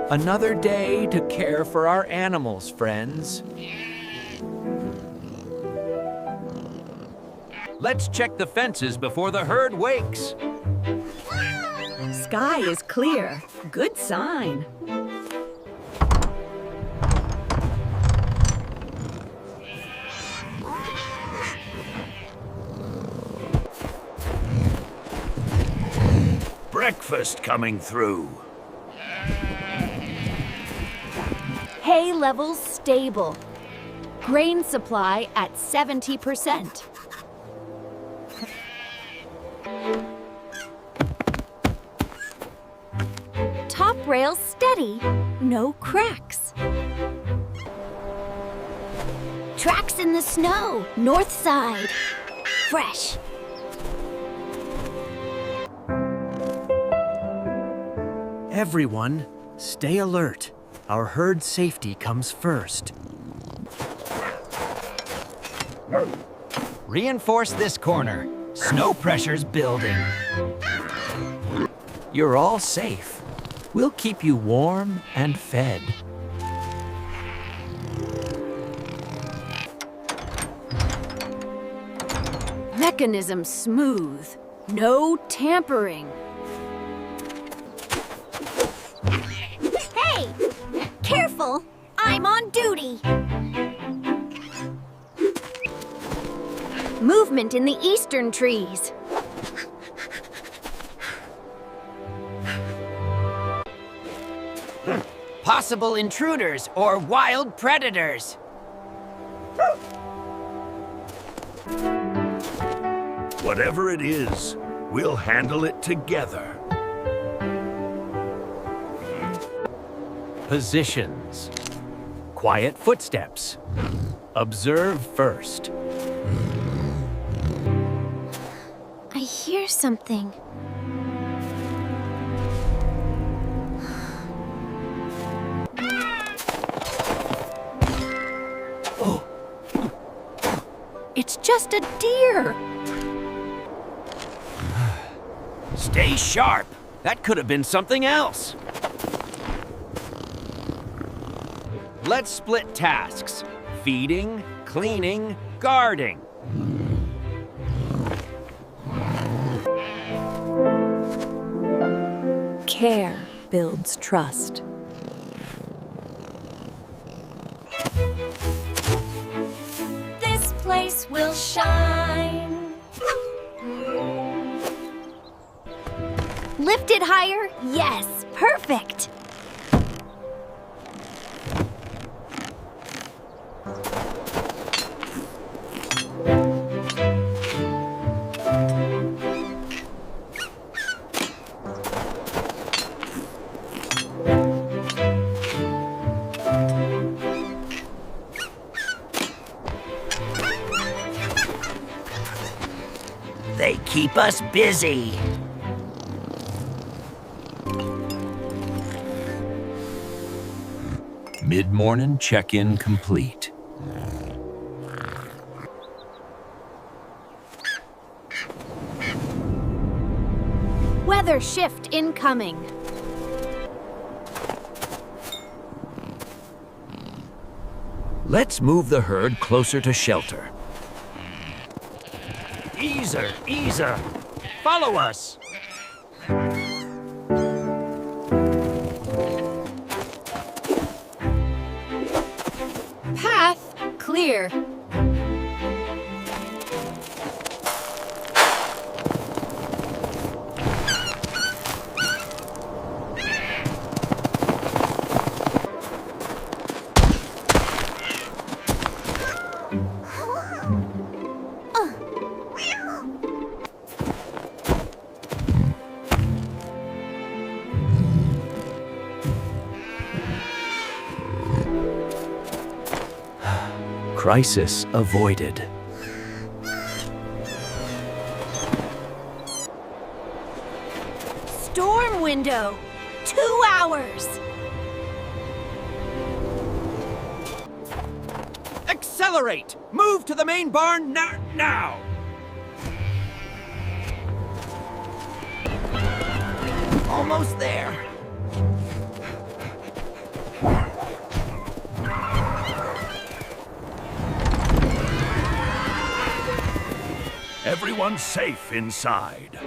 Another day to care for our animals, friends. Let's check the fences before the herd wakes. Sky is clear. Good sign. Breakfast coming through. Hay levels stable. Grain supply at 70%. Top rail steady, no cracks. Tracks in the snow, north side. Fresh. Everyone, stay alert. Our herd safety comes first. Reinforce this corner. Snow pressure's building. You're all safe. We'll keep you warm and fed. Mechanism smooth, no tampering. Hey! Careful! I'm on duty! Movement in the eastern trees. Possible intruders or wild predators. Whatever it is, we'll handle it together. Positions. Quiet footsteps. Observe first. I hear something. It's just a deer. Stay sharp. That could have been something else. Let's split tasks. Feeding, cleaning, guarding. Care builds trust. This place will shine. Lift it higher? Yes, perfect. They keep us busy. Mid-morning check-in complete. Weather shift incoming. Let's move the herd closer to shelter. Easer, easer. Follow us. Path clear. Crisis avoided. Storm window. 2 hours. Accelerate! Move to the main barn now! Almost there. Everyone's safe inside.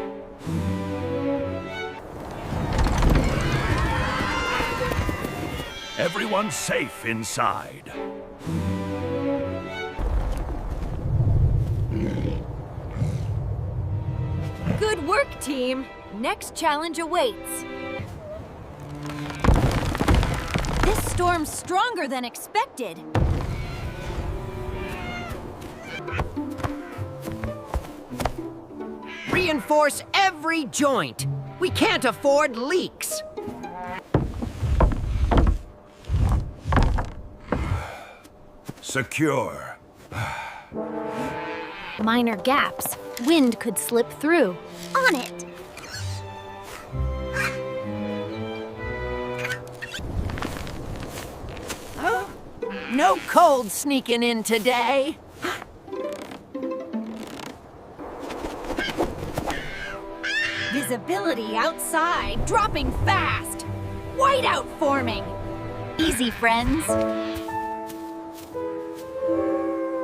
Everyone's safe inside. Good work, team. Next challenge awaits. This storm's stronger than expected. Reinforce every joint. We can't afford leaks. Secure. Minor gaps. Wind could slip through. On it. No cold sneaking in today. Visibility outside, dropping fast. Whiteout forming. Easy, friends.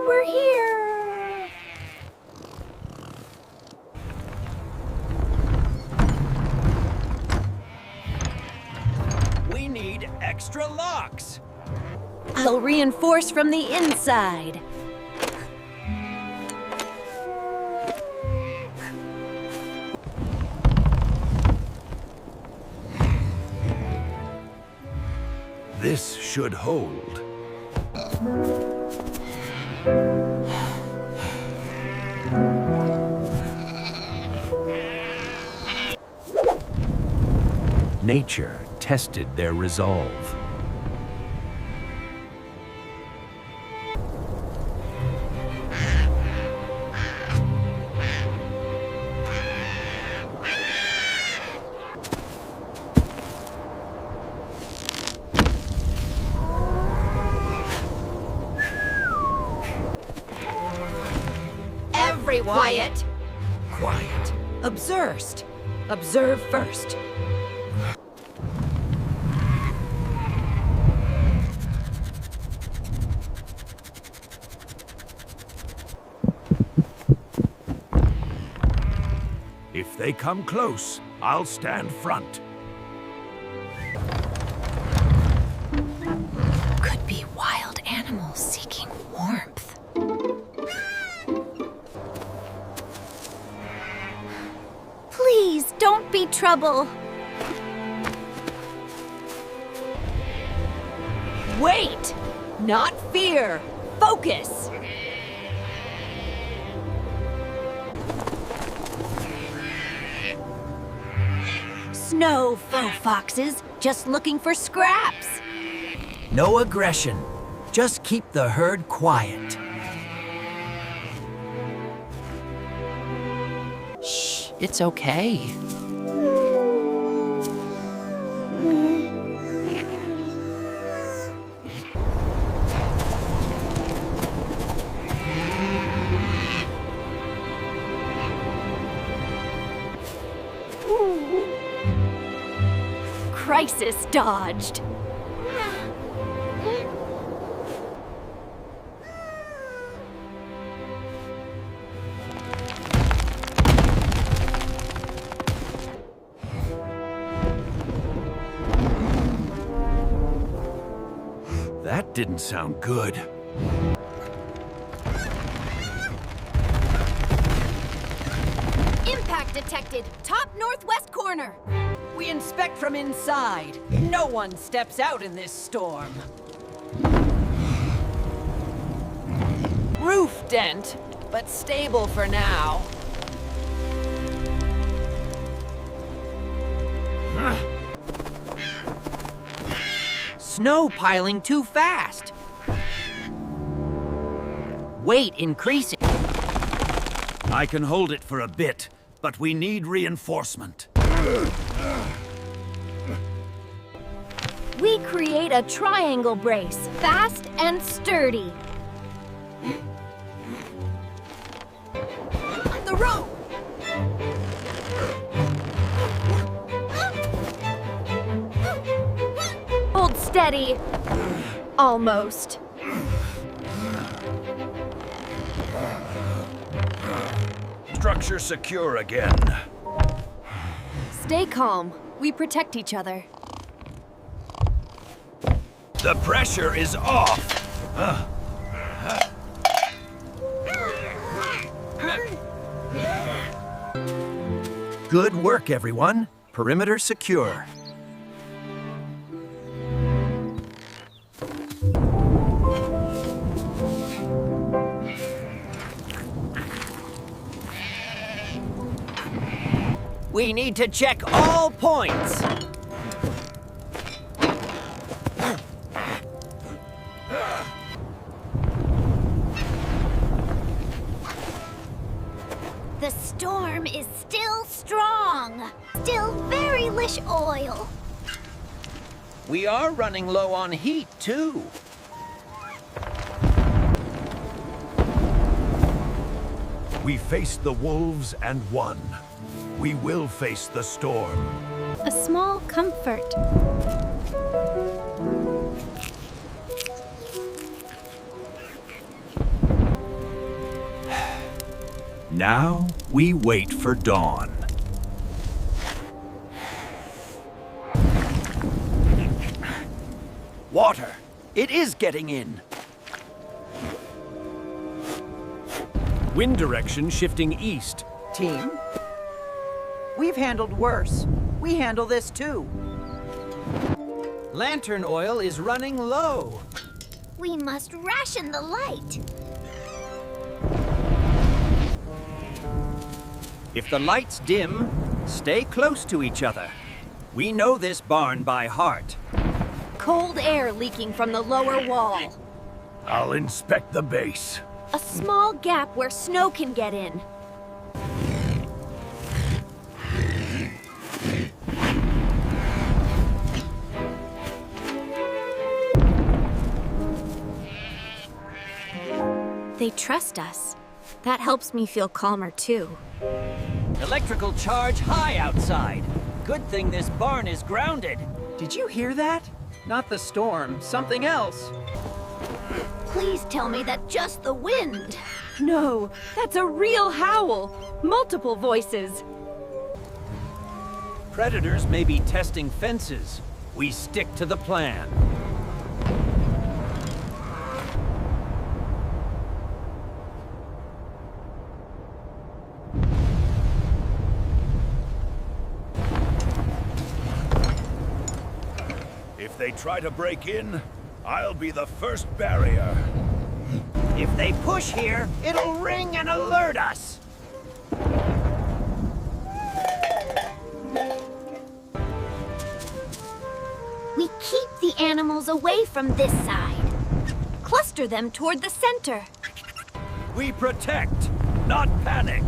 We're here. We need extra locks. I'll reinforce from the inside. This should hold. Nature tested their resolve. Everyone. Quiet. Quiet. Observe first. If they come close, I'll stand front. Could be wild animals seeking warmth. Please, don't be trouble. Wait! Not fear! Focus! No faux foxes, just looking for scraps. No aggression. Just keep the herd quiet. Shh, it's okay. Crisis dodged. That didn't sound good. Impact detected. Top northwest corner. We inspect from inside. No one steps out in this storm. Roof dent, but stable for now. Snow piling too fast. Weight increasing. I can hold it for a bit, but we need reinforcement. We create a triangle brace, fast and sturdy. The rope! Hold steady. Almost. structure secure again. Stay calm. We protect each other. The pressure is off. Good work, everyone. Perimeter secure. We need to check all points. The storm is still strong. Still very lish oil. We are running low on heat, too. We faced the wolves and won. We will face the storm. A small comfort. Now we wait for dawn. Water. It is getting in. Wind direction shifting east. Team, we've handled worse. We handle this too. Lantern oil is running low. We must ration the light. If the lights dim, stay close to each other. We know this barn by heart. Cold air leaking from the lower wall. I'll inspect the base. A small gap where snow can get in. They trust us. That helps me feel calmer too. Electrical charge high outside. Good thing this barn is grounded. Did you hear that? Not the storm, something else. Please tell me that just the wind. No, that's a real howl. Multiple voices. Predators may be testing fences. We stick to the plan. If they try to break in, I'll be the first barrier. If they push here, it'll ring and alert us. We keep the animals away from this side. Cluster them toward the center. We protect, not panic.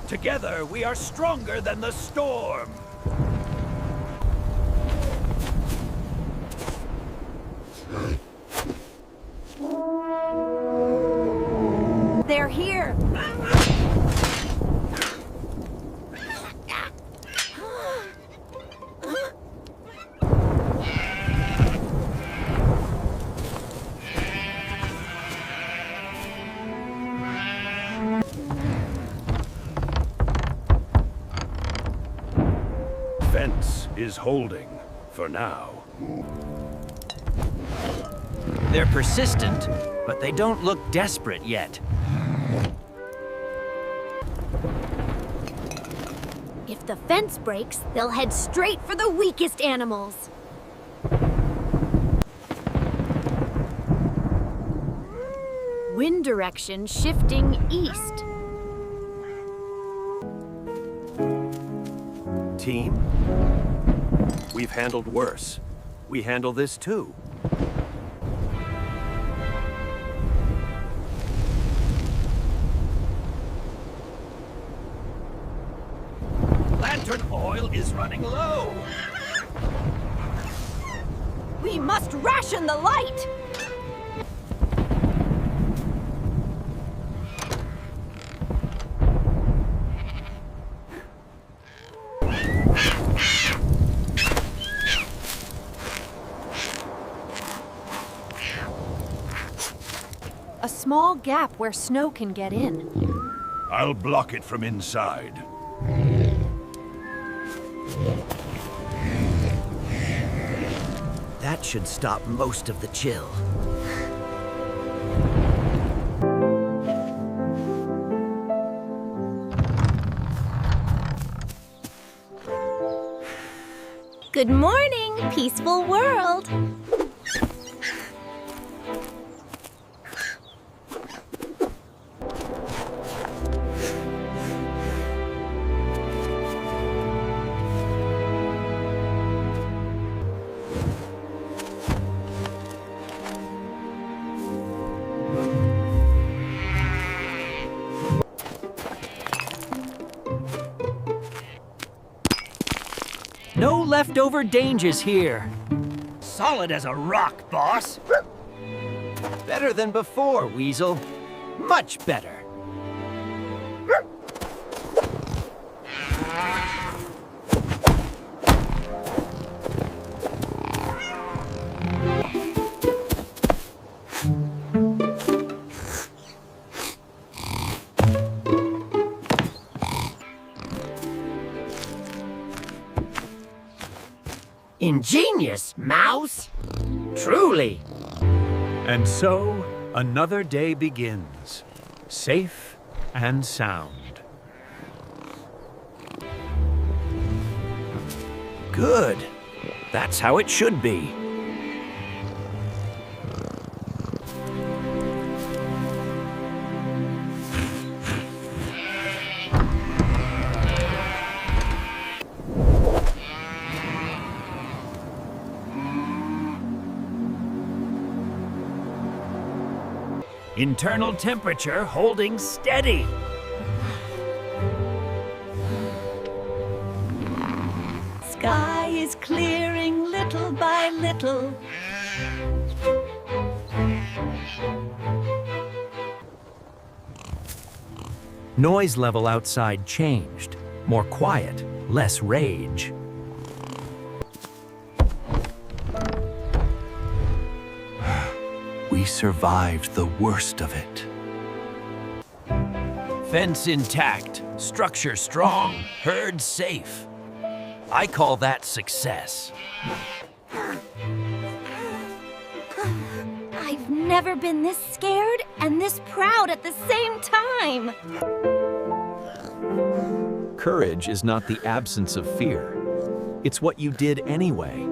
Together, we are stronger than the storm. They're here. Fence is holding for now. They're persistent, but they don't look desperate yet. If the fence breaks, they'll head straight for the weakest animals. Wind direction shifting east. Team, we've handled worse. We handle this too. Lantern oil is running low. We must ration the light! A small gap where snow can get in. I'll block it from inside. That should stop most of the chill. Good morning, peaceful world. No leftover dangers here. Solid as a rock, boss. Better than before, Weasel. Much better. Ingenious, Mouse. Truly. And so, another day begins, safe and sound. Good. That's how it should be. Internal temperature holding steady. Sky is clearing little by little. Noise level outside changed. More quiet, less rage. We survived the worst of it. Fence intact, structure strong, herd safe. I call that success. I've never been this scared and this proud at the same time. Courage is not the absence of fear. It's what you did anyway.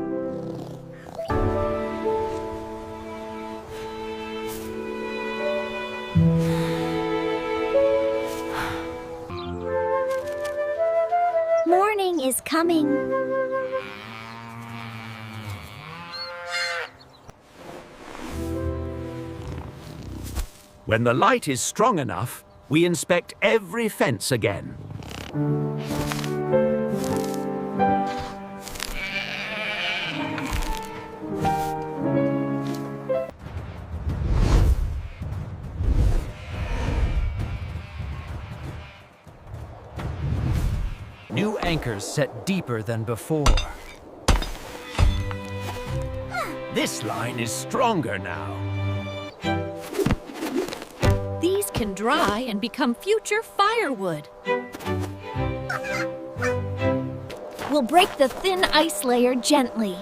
Morning is coming. When the light is strong enough, we inspect every fence again. New anchors set deeper than before. This line is stronger now. These can dry and become future firewood. We'll break the thin ice layer gently.